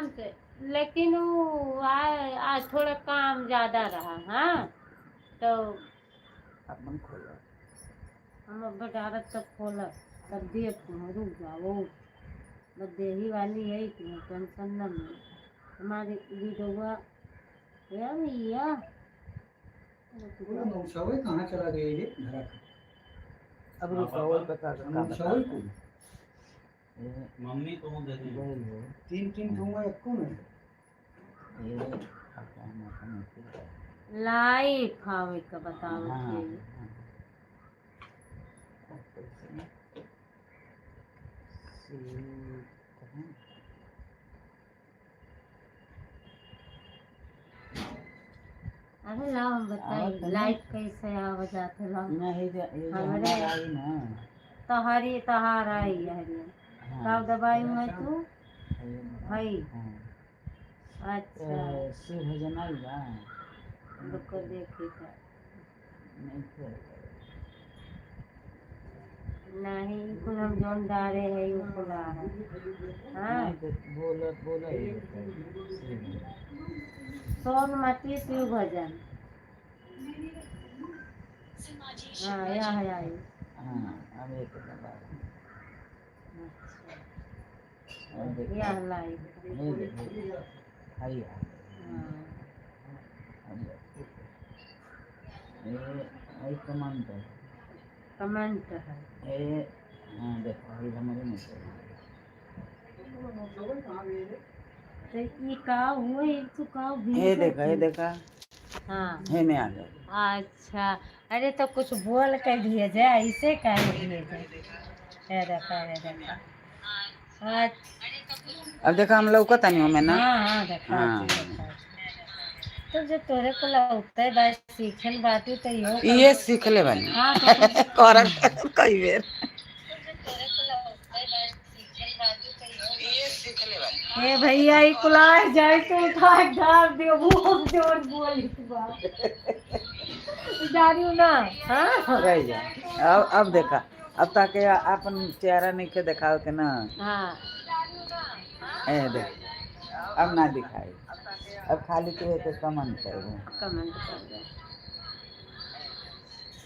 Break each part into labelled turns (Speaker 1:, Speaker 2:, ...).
Speaker 1: आराम से, लेकिन वो आज थोड़ा काम ज्यादा रहा। हाँ तो
Speaker 2: अपन खोला
Speaker 1: हम अब डारत तक खोला तब देख रुक जाओ, बस देही वाली है कि टेंशन न ले। हमारी वीडियो है भैया
Speaker 3: सवय कहाँ चला गया ये घर का?
Speaker 2: अब रुको वो बता
Speaker 3: हम सवय को
Speaker 4: मम्मी को दे दे।
Speaker 3: तीन ठूंगा एक को में
Speaker 2: ये अपना मत
Speaker 1: लाइफ हावे का बताओ
Speaker 2: हाँ
Speaker 1: के अरे लाओ हम बताइए लाइफ कैसे आवा जाते लाओ
Speaker 2: नहीं ये
Speaker 1: हमारे
Speaker 2: आई ना
Speaker 1: तहारी तहार आई हरी कब दबाई है तू भाई अच्छा
Speaker 2: शिव भजन आई बा
Speaker 1: रुको देखी का नहीं कुल हम जोन डारे है वो खुला है। हाँ
Speaker 2: बोला
Speaker 1: सोनमती शिव भजन हाँ यह है आई।
Speaker 2: हाँ अब एक
Speaker 1: अच्छा यह लाई
Speaker 2: हाई ये कमांड है
Speaker 1: कमेंट है
Speaker 2: ये हाँ देखो ये हमारे में
Speaker 1: तो ये का हुआ एक तो का
Speaker 2: ये देखा
Speaker 1: हाँ
Speaker 2: ये में आ गया
Speaker 1: अच्छा अरे तो कुछ बोल कर दिए जाए ऐसे कह दिए जाए है देखा अच्छा
Speaker 2: अब देखा हम लोग को तनियों में ना
Speaker 1: हाँ हाँ देखा
Speaker 2: हाँ।
Speaker 1: तो जो तोरे को लगता है बस सीखन बातें तो
Speaker 2: ये सीख ले बनी
Speaker 1: हाँ तो
Speaker 2: करत कई बेर
Speaker 1: ए भैया ई कुलार जाए तो उठा डाल दियो वो जोर बोली बा जानियो ना हां
Speaker 2: रह जा अब देखा अब ताके अपन चेहरा नहीं के दिखाओ के ना
Speaker 1: हां
Speaker 2: ए देख अब ना दिखाई अब खाली तू है तो कमेंट कर
Speaker 1: दे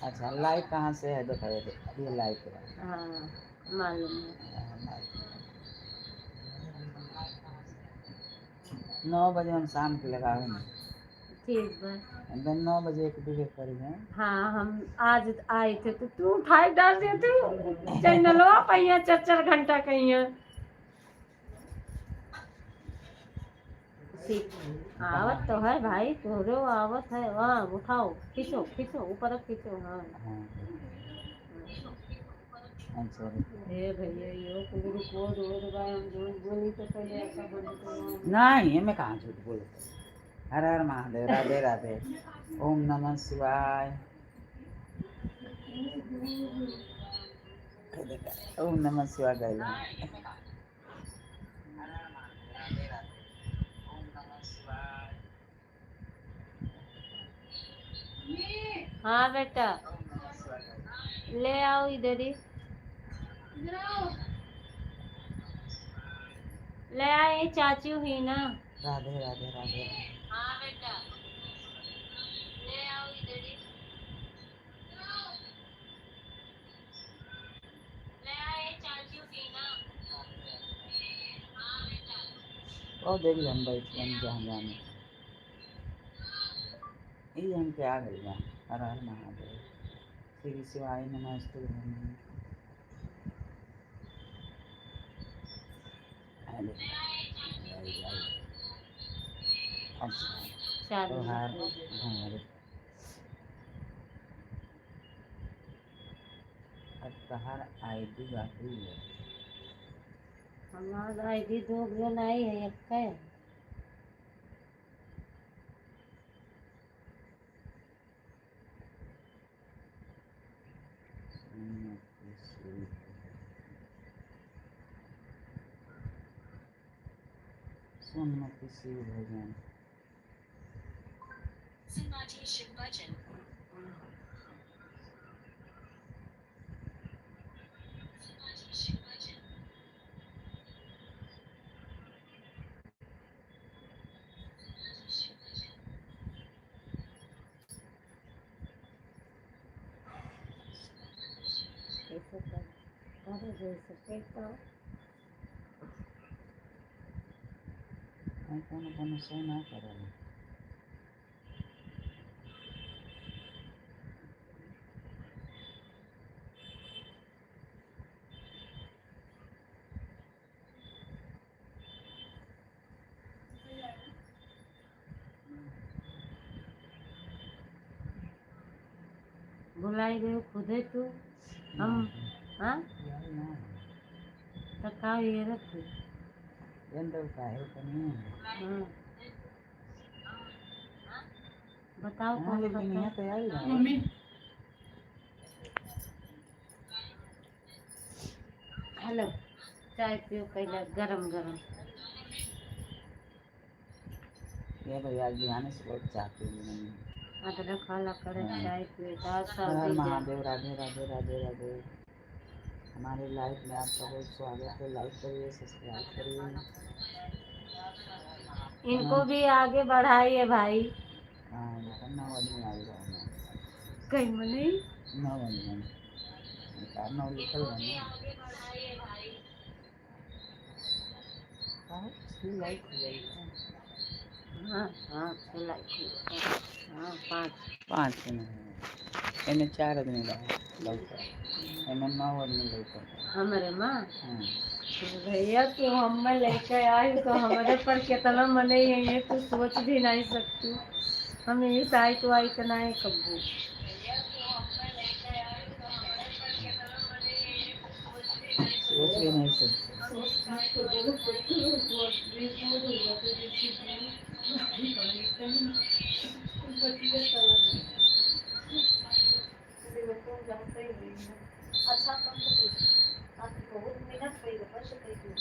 Speaker 2: अच्छा लाइक कहाँ से है देखा ये लाइक है
Speaker 1: हाँ मालूम है
Speaker 2: 9 बजे हम शाम के लगावे ना
Speaker 1: ठीक बा
Speaker 2: एकदम 9 बजे एक वीडियो करी है
Speaker 1: हाँ हम आज आए थे तो तू उठाई डाल दे तू चैनलवा पहिया 4 घंटा कहिया आवत तो है भाई तोरे आवत है वहाँ उठाओ खींचो खींचो ऊपर खींचो हाँ हे भैया यो कुल को रोड बाय हम जो बोली तो पहले ऐसा बंद करो
Speaker 2: नहीं मैं कहाँ झूठ बोलते हर हर महादेव राधे राधे ओम नमः शिवाय ओम नमः शिवाय गए
Speaker 1: हाँ बेटा ले आओ इधर ही ले आए चाची हुई ना
Speaker 2: राधे राधे राधे
Speaker 1: हाँ बेटा ले आओ इधर ही ले आए चाची हुई ना हाँ बेटा
Speaker 2: और देख हम बैठ हम जहाँ जाने ये हम पे आ गई हर हर महादेव श्री शिवाय नमस्ते अच्छा तो हमारे अब तहार आईडी बाकी है
Speaker 1: हमारा आईडी 2 जन आई है एक है
Speaker 2: सोनमती शिव भजन
Speaker 5: शिव भजन
Speaker 1: जैसे कहता हूँ।
Speaker 2: कोनो सो ना करे
Speaker 1: बुलाई गए खुदे तू हम हाँ
Speaker 2: यार ना
Speaker 1: तो का ये रखे
Speaker 2: एंदर का है कनी
Speaker 1: हाँ बताओ
Speaker 2: हां
Speaker 1: कौन
Speaker 2: लेकिन
Speaker 1: बताओ
Speaker 2: यहाँ तैयारी ना
Speaker 3: मम्मी
Speaker 1: हेलो चाय पियो पहले गरम गरम
Speaker 2: ये तो यार बिहाने से बहुत चाहती हूँ नहीं
Speaker 1: अदरक वाला करे
Speaker 2: हाँ।
Speaker 1: चाय पियो दाल
Speaker 2: हर
Speaker 1: सर्दी जाए
Speaker 2: महादेव राधे राधे राधे राधे हमारे लाइफ में आपका बहुत स्वागत है लाइक करिए सब्सक्राइब करिए
Speaker 1: इनको भी आगे बढ़ाइए भाई
Speaker 2: हाँ लेकिन 9 आदमी आ गया
Speaker 1: कहीं में नहीं
Speaker 2: 9 आदमी का 9 लिखल बा ना हाँ लाइक हो जाएगा
Speaker 1: हाँ हाँ 6 लाइक हाँ 5
Speaker 2: एमे 4 आदमी लौका एमे 9 आदमी लौका
Speaker 1: हमारे माँ
Speaker 2: हाँ
Speaker 1: भैया तू हम लेके आई तो हमारे पर कितना मने है तू सोच भी नहीं सकती हम यही साई तो आई तो नहीं कब्बू
Speaker 2: सोच भी नहीं सकते
Speaker 1: अच्छा कम तो आप बहुत मेहनत करी बस करी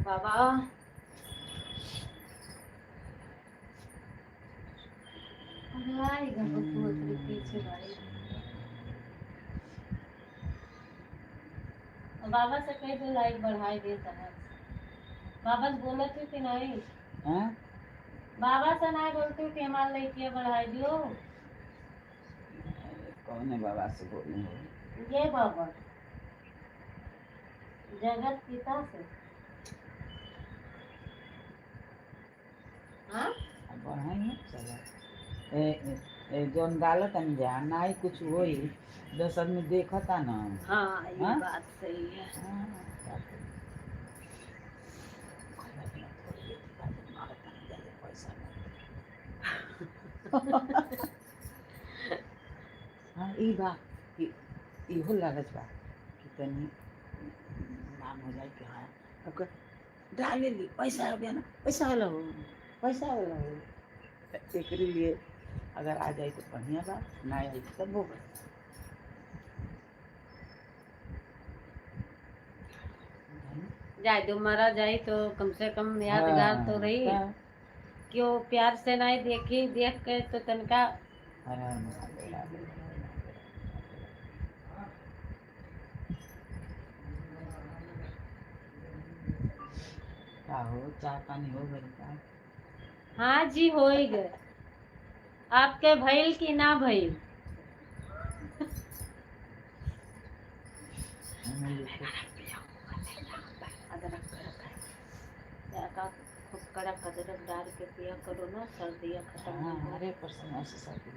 Speaker 1: बाबा आएगा बच्चों पीछे भाई बाबा से कह दो लाइक बढ़ाई दे तरह बाबा से बोला थी कि नहीं
Speaker 2: हाँ
Speaker 1: बाबा से नहीं बोलती हूँ कि हमारे लड़कियाँ बढ़ाई दियो
Speaker 2: कौन है बाबा से बोलने हो
Speaker 1: ये बाबा जगत पिता से हाँ
Speaker 2: अब बढ़ाइए चलो जोन गालत अन जा ना ही कुछ होई 10 आदमी देखता ना
Speaker 1: हाँ ये
Speaker 2: हाँ?
Speaker 1: बात सही है
Speaker 2: हाँ, क्या करें? खाना पीना थोड़ी देर के बाद मारत नहीं जाए, पैसा नहीं। हाँ ई बा कि इहो लागत बा कि तनी नाम हो जाए कि हाँ ओके डाल ली पैसा हो गया ना पैसा वाला हो एकरे लिए अगर आ जाए तो बढ़िया बा ना आई तो तब होगा
Speaker 1: जाए दो मारा जाए तो कम से कम यादगार तो रही
Speaker 2: हाँ,
Speaker 1: क्यों प्यार से नहीं देखी देख के तो तनका
Speaker 2: हर हर महादेव राधे का हो चाय पानी हो गई का
Speaker 1: हाँ जी हो ही गए आपके भइल की ना भइल
Speaker 2: हमें लिखो
Speaker 1: अदरक का खूब कड़क अदरक डाल के पिया करो ना सर्दियाँ खत्म
Speaker 2: हाँ
Speaker 1: हो
Speaker 2: हरे परसेंट ऐसे सब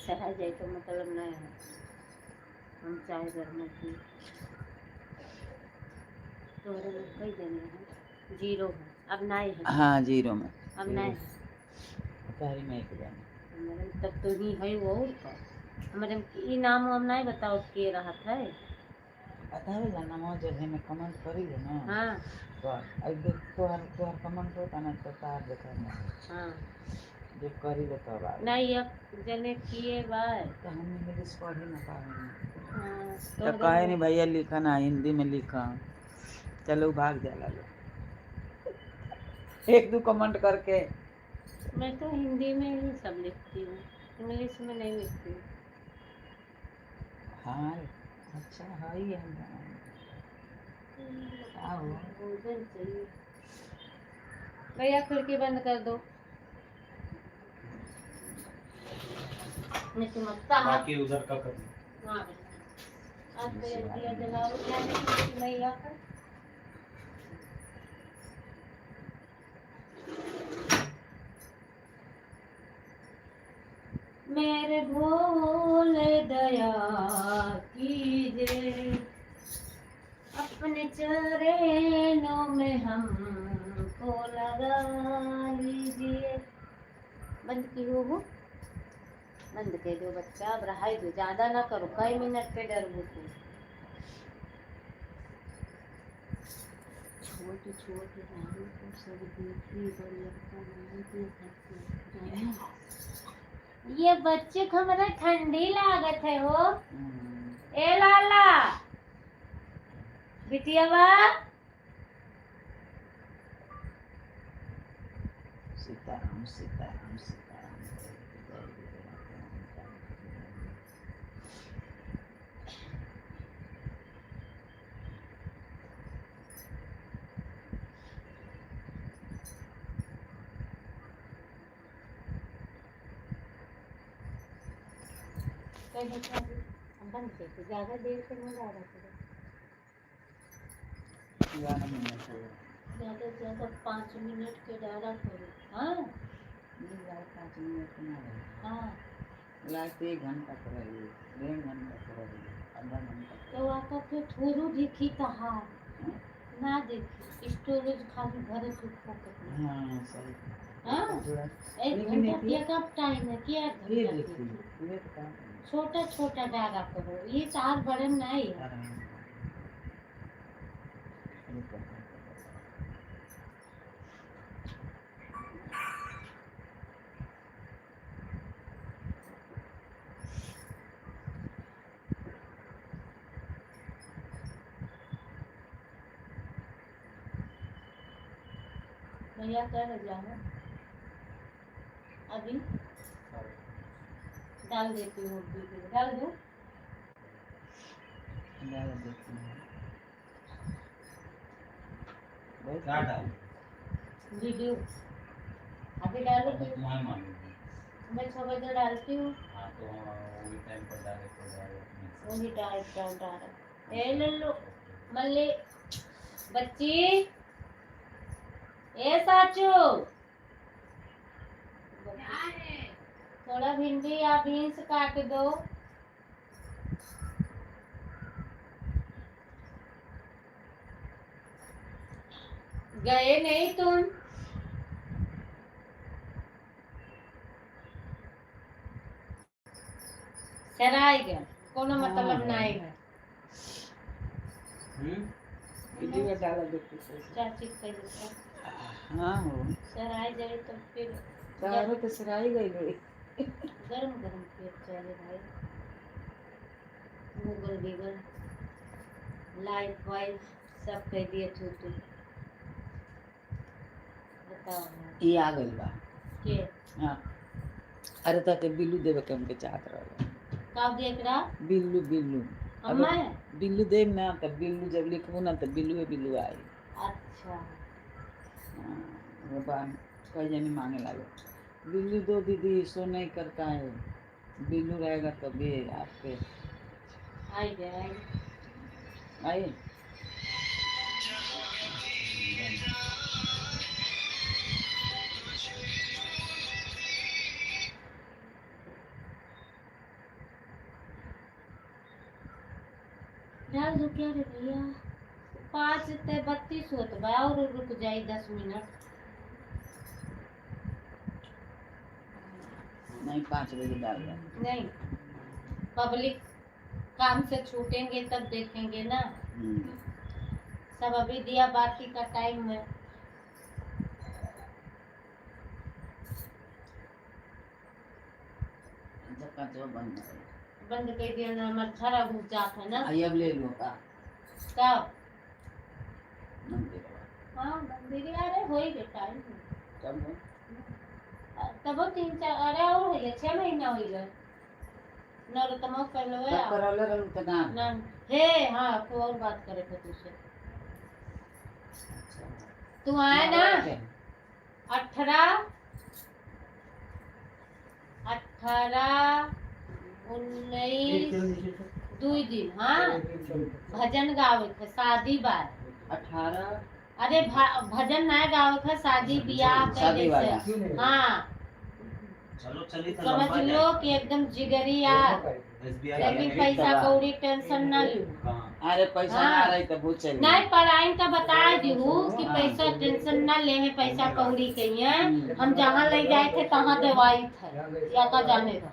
Speaker 1: सह जाए तो मतलब नहीं है हम चाय गर्म की तोरे में कई देने हैं 0 है अब नहीं है
Speaker 2: हाँ जीरो में
Speaker 1: अब नहीं है
Speaker 2: पहले में एक जाने
Speaker 1: मैडम तब तो ही है वो और का मैडम ई नाम हम नहीं बताओ के रहा है
Speaker 2: पता है जाना मो जगह में कमेंट करी है ना
Speaker 1: हाँ
Speaker 2: तो अब देख तोहर कमेंट होता ना तो तार देखा ना
Speaker 1: हाँ
Speaker 2: जब करी तो तब आ
Speaker 1: नहीं अब जने किए बाय
Speaker 2: तो हम इंग्लिश पढ़ी ना पाएंगे
Speaker 1: हाँ
Speaker 2: तो कहे नहीं भैया लिखा ना हिंदी में लिखा चलो भाग जाला लो 1-2 कमेंट करके
Speaker 1: मैं तो हिंदी में ही सब लिखती हूँ इंग्लिश में नहीं लिखती हूँ
Speaker 2: हाँ अच्छा है ही हम आओ
Speaker 1: भोजन चाहिए भैया खिड़की बंद कर दो नहीं तुम अच्छा हाथ
Speaker 4: बाकी उधर का करना।
Speaker 1: हाँ आज तो ये दिया जलाओ क्या नहीं मैया का मेरे भोले दया कीजिए अपने चरणों में हमको लगा लीजिए। बंद की हो वो बंद कर दो बच्चा अब रहाई दो ज्यादा ना करो कई मिनट पे डर तू छोटे छोटे रानी को सब देखी बड़ी ये बच्चे को हमारा ठंडी लागत है हो ए लाला बिटिया बा
Speaker 2: सीताराम सीताराम सीताराम।
Speaker 1: बंद कर दो ज्यादा देर से नहीं जा रहा
Speaker 2: ज्यादा मिनट हो गए।
Speaker 1: ज्यादा से ज्यादा 5 मिनट के डाला करो हाँ
Speaker 2: नहीं यार 5 मिनट ना रहे।
Speaker 1: हाँ
Speaker 2: लास्ट 1 घंटा करेगी 1.5 घंटा करेगी आधा घंटा
Speaker 1: तो आका फिर थोड़ू देखी कहा ना देखी स्टोरेज खाली भरे के फोकस
Speaker 2: हाँ सही
Speaker 1: हाँ
Speaker 2: थोड़ा
Speaker 1: 1
Speaker 2: लेकिन
Speaker 1: घंटा
Speaker 2: ये
Speaker 1: का टाइम है क्या
Speaker 2: ये
Speaker 1: घंटा
Speaker 2: देखिए
Speaker 1: देखी?
Speaker 2: ये काम
Speaker 1: छोटा छोटा डाला करो ये तार बड़े नहीं है भैया कर जाओ अभी डाल देती हूँ वीडियो डाल दूँ
Speaker 2: ज़्यादा देखते हैं
Speaker 4: क्या डाल
Speaker 1: वीडियो अभी डालो
Speaker 4: अब
Speaker 1: फिर
Speaker 4: तुम्हारे मालूम
Speaker 1: मैं 6 बजे डालती हूँ
Speaker 4: हाँ तो वही टाइम पर डाले तो डाले अपने
Speaker 1: वही डाल ए लल्लू मल्ली बच्ची ए साचू थोड़ा भिंडी या बीन्स काट दो गए नहीं तुम सराय गए कोनो मतलब नहीं है
Speaker 2: वीडियो डाला देखते हैं
Speaker 1: चाची कही
Speaker 2: हाँ हो
Speaker 1: सराय जाए तो फिर
Speaker 2: तारो तो सराई गई गई
Speaker 1: गरम गरम पेट चले भाई गूगल गूगल लाइफ वाइफ सब कह दिए छूटू बताओ
Speaker 2: ये आ गई बा
Speaker 1: के
Speaker 2: हाँ अरे तो बिल्लू देवे के हमके चाहत रहा
Speaker 1: कब देख रहा
Speaker 2: बिल्लू बिल्लू
Speaker 1: अम्मा
Speaker 2: बिल्लू देव ना तो बिल्लू जब लिखबू ना तो बिल्लू आई
Speaker 1: अच्छा
Speaker 2: वो बात कई जनी मांगे लागे बिल्लू दो दीदी सो नहीं करता है बिल्लू रहेगा तभी आपके
Speaker 1: आई गए
Speaker 2: आइए
Speaker 1: डाल दो क्या रे भैया 5 से 32 होत बा और रुक जाई 10 मिनट
Speaker 2: नहीं 5 बजे डाल रहा
Speaker 1: नहीं पब्लिक काम से छूटेंगे तब देखेंगे ना सब अभी दिया बाती का टाइम है बंद कर दिया ना मच्छर घुस जाता है ना
Speaker 2: अब ले लो का
Speaker 1: तब
Speaker 2: मंदिर
Speaker 1: हाँ मंदिर अरे हो ही गया टाइम
Speaker 2: तब
Speaker 1: तब 3-4 अरे और हो गया 6 महीना हो गया नरोत्तम कर लो
Speaker 2: तब करले रहू त ना
Speaker 1: ना हे हाँ को और बात करे थे तुझसे तू आया ना 18 19 2 दिन हाँ भजन गावे थे शादी बार
Speaker 2: 18
Speaker 1: अरे भजन ना गावे थे शादी ब्याह के
Speaker 2: शादी वाला।
Speaker 1: जैसे हाँ
Speaker 4: चलो चलिए तो
Speaker 1: समझ
Speaker 4: लंबा
Speaker 1: लो
Speaker 4: जाए।
Speaker 1: कि एकदम जिगरी यार
Speaker 4: SBI
Speaker 1: लेकिन
Speaker 4: का
Speaker 1: पैसा
Speaker 2: दवा।
Speaker 1: कौड़ी टेंशन न लो
Speaker 4: कहाँ?
Speaker 2: अरे पैसा
Speaker 1: हाँ।
Speaker 2: ना रही तो वो चली
Speaker 1: नहीं पढ़ाई का बता दू कि
Speaker 2: हाँ।
Speaker 1: पैसा टेंशन न ले पैसा कौड़ी के हैं हम जहाँ ले जाए थे तहाँ दवाई थे या का जाने दो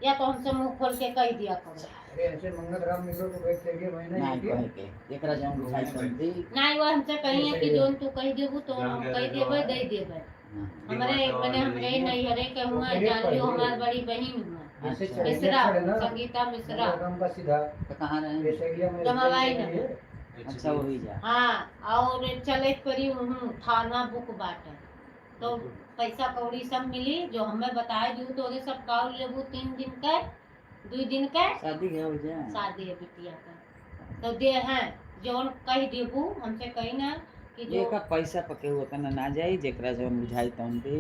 Speaker 1: या तो हमसे मुंह खोल के कह दिया करो
Speaker 3: अरे ऐसे मंगलराम मिलो तो बैठ के महीना
Speaker 2: ना
Speaker 3: ही दिया।
Speaker 2: कहे के एकरा जौन बुझाई समझी
Speaker 1: नहीं वो हमसे कहिए कि जोन तू कह देबू तो हम कह देबे दे देबे हमारे मैंने हमरे नैहरे के हुआ जान लियो हमार बड़ी बहन हुआ
Speaker 3: जैसे
Speaker 2: अच्छा।
Speaker 1: मिश्रा
Speaker 3: चढ़े ना
Speaker 1: संगीता मिश्रा
Speaker 3: मंगलराम का सीधा
Speaker 2: तो कहाँ रहे
Speaker 3: जैसे एरिया में
Speaker 1: जमावाई
Speaker 3: है।
Speaker 1: नगर।
Speaker 2: अच्छा वही जा
Speaker 1: हाँ और चले करी हूँ थाना बुक बाटे तो पैसा कौड़ी सब मिली जो हमें बताए दू तो ओरे सब काउ लेबू 3 दिन के 2 दिन के
Speaker 2: शादी है हो जा
Speaker 1: शादी है बिटिया का तो दे हैं जोन कह देबू हमसे कही ना कि
Speaker 2: ये
Speaker 1: जो
Speaker 2: का पैसा पके हुआ तना ना जाई जेकरा जौन बुझाई तौन दे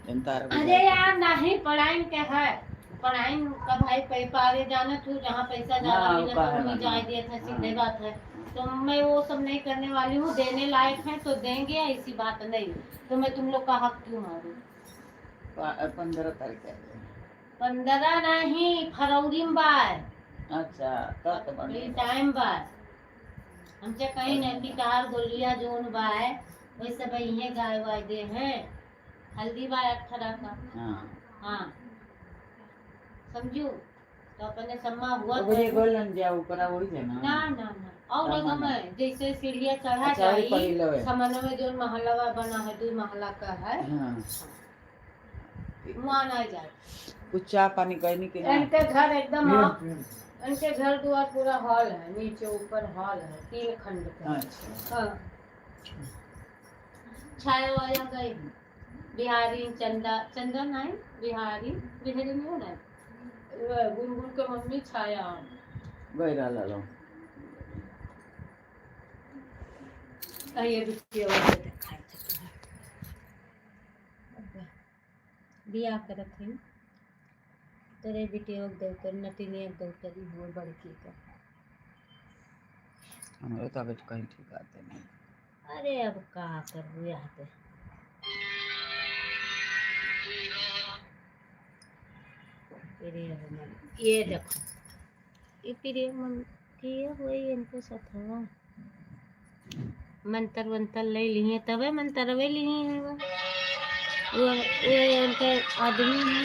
Speaker 2: जनता
Speaker 1: अरे यार नहीं पढ़ाई के है पढ़ाई का भाई पारे जाना तू जहाँ पैसा ज्यादा
Speaker 2: हाँ,
Speaker 1: मिला
Speaker 2: का
Speaker 1: तो
Speaker 2: है
Speaker 1: वहीं
Speaker 2: ना।
Speaker 1: जाए दिया था सीधे
Speaker 2: हाँ।
Speaker 1: बात है तो मैं वो सब नहीं करने वाली हूँ देने लायक है तो देंगे ऐसी बात नहीं तो मैं तुम लोग का हक क्यों मारूं
Speaker 2: 15 तारीख है
Speaker 1: 15 नहीं फरवरी में बार
Speaker 2: अच्छा तब तो
Speaker 1: ये
Speaker 2: बढ़िया
Speaker 1: टाइम बार हमसे कहीं नहीं कि कार गोलिया जोन बा है वैसे भाई ये गाय वाय दे हैं हल्दी बा 18 का
Speaker 2: हाँ
Speaker 1: हाँ समझू तो अपने सम्मा हुआ
Speaker 2: तो ये गोलन जाओ करा वही है ना
Speaker 1: ना ना ना और
Speaker 2: हाँ,
Speaker 1: रंग में जैसे सीढ़ियाँ चढ़ा
Speaker 2: अच्छा, वही
Speaker 1: जाई
Speaker 2: पहिलो है।
Speaker 1: समन्वय में जो महला बना है 2 महला का है
Speaker 2: हाँ
Speaker 1: वहाँ ना जाए
Speaker 2: कुछ चाय पानी कहनी कि ना
Speaker 1: इनके घर एकदम
Speaker 3: पेड़-
Speaker 1: इनके घर द्वार पूरा हॉल है नीचे ऊपर हॉल है 3 खंड का
Speaker 2: अच्छा
Speaker 1: हाँ छाया वाया गई बिहारी चंदा नहीं बिहारी बिहारी नहीं हो ना गुनगुन के मम्मी छाया
Speaker 2: गई रहा लो
Speaker 1: ये बिटिया वाले दिखाई बिया कर रखे तेरे बिटिया दो कर नतिनिया दो करी हो बड़की का
Speaker 2: हमारे तो अभी कहीं ठीक आते नहीं
Speaker 1: अरे अब का करूँ यहाँ पे प्रिय मन ये देखो ये प्रिय मन किए हुए इनको सथा मंतर वंतर ले लिए तबे मंतरवे लिए हैं वो उनके आदमी हैं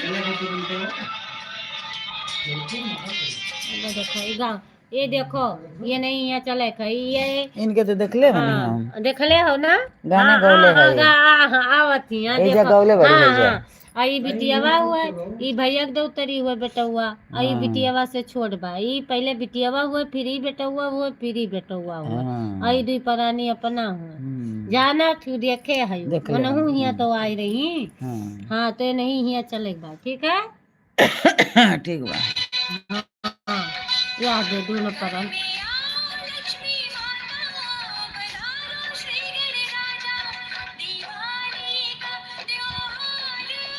Speaker 1: ये देखो ये गाँव ये देखो ये नहीं यहाँ चले कहीं ये
Speaker 2: इनके तो देख ले बनी हम
Speaker 1: हाँ देखले हो ना
Speaker 2: गाना
Speaker 1: हाँ,
Speaker 2: गौले
Speaker 1: हाँ,
Speaker 2: है
Speaker 1: हाँ, हाँ, आवत ही हाँ,
Speaker 2: ए जा
Speaker 1: देखो
Speaker 2: गौले बड़ी
Speaker 1: हाँ
Speaker 2: है जा
Speaker 1: हाँ आई बिटियावा हुआ ई भैया के दौतरी हुआ बेटा हुआ आई
Speaker 2: हाँ।
Speaker 1: बिटियावा से छोड़ बा ई पहले बिटियावा हुआ फिर ही बेटा हुआ फिर ही बेटा हुआ
Speaker 2: हाँ।
Speaker 1: आई 2 परानी अपना हुआ
Speaker 2: हम्म,
Speaker 1: जाना तू देखे है
Speaker 2: देख ले
Speaker 1: मनहू
Speaker 2: हम,
Speaker 1: हिया तो आई रही
Speaker 2: हाँ
Speaker 1: हाँ तो नहीं हिया चले बा ठीक है
Speaker 2: ठीक बा
Speaker 1: हाँ याद है दोनों परन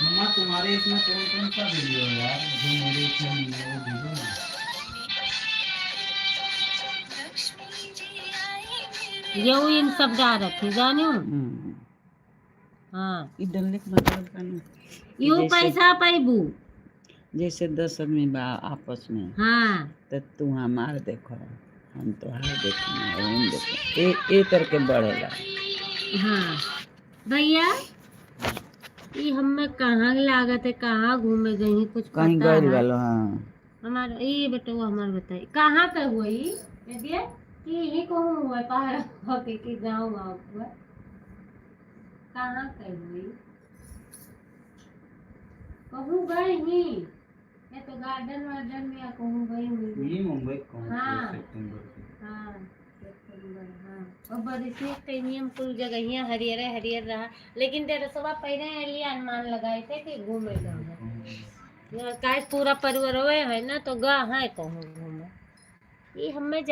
Speaker 4: मम्मा तुम्हारे इसमें कौन कौन सा वीडियो है यार जो मेरे इसमें नहीं है वो भेजो ना
Speaker 1: यू इन सब जा रखे जानू हाँ
Speaker 2: ई डलने का मतलब का ना
Speaker 1: यू
Speaker 2: जैसे-
Speaker 1: पैसा पैबू
Speaker 2: जैसे 10 आदमी बा आपस में
Speaker 1: हाँ
Speaker 2: तो तू हमार देखो हम तोहार देखो हम देखो ए तरह के बढ़ेला
Speaker 1: हाँ भैया ये हमें कहाँ लागत है कहाँ घूमे गई कुछ
Speaker 2: कहीं
Speaker 1: पता
Speaker 2: गइल
Speaker 1: है
Speaker 2: वालो हाँ
Speaker 1: हमारा ये बेटा वो हमारे बताइए कहाँ पे हुई ये कि यही कहूँ हुआ पहाड़ होके कि गाँव गाँव हुआ कहाँ पे हुई कहूँ गई ही ये तो गार्डन वार्डन में या कहूँ गई हुई
Speaker 4: ये मुंबई कौन
Speaker 1: हाँ।
Speaker 4: सितंबर से
Speaker 1: हाँ सितंबर हाँ और बरसी प्रीमियम कुल जगह हरियर हरियर रहा लेकिन तेरे सब पहले लिए अनुमान लगाए थे कि घूमे जाओगे पूरा परिवार है ना तो गा है कहूँ घूमे ये हमें जा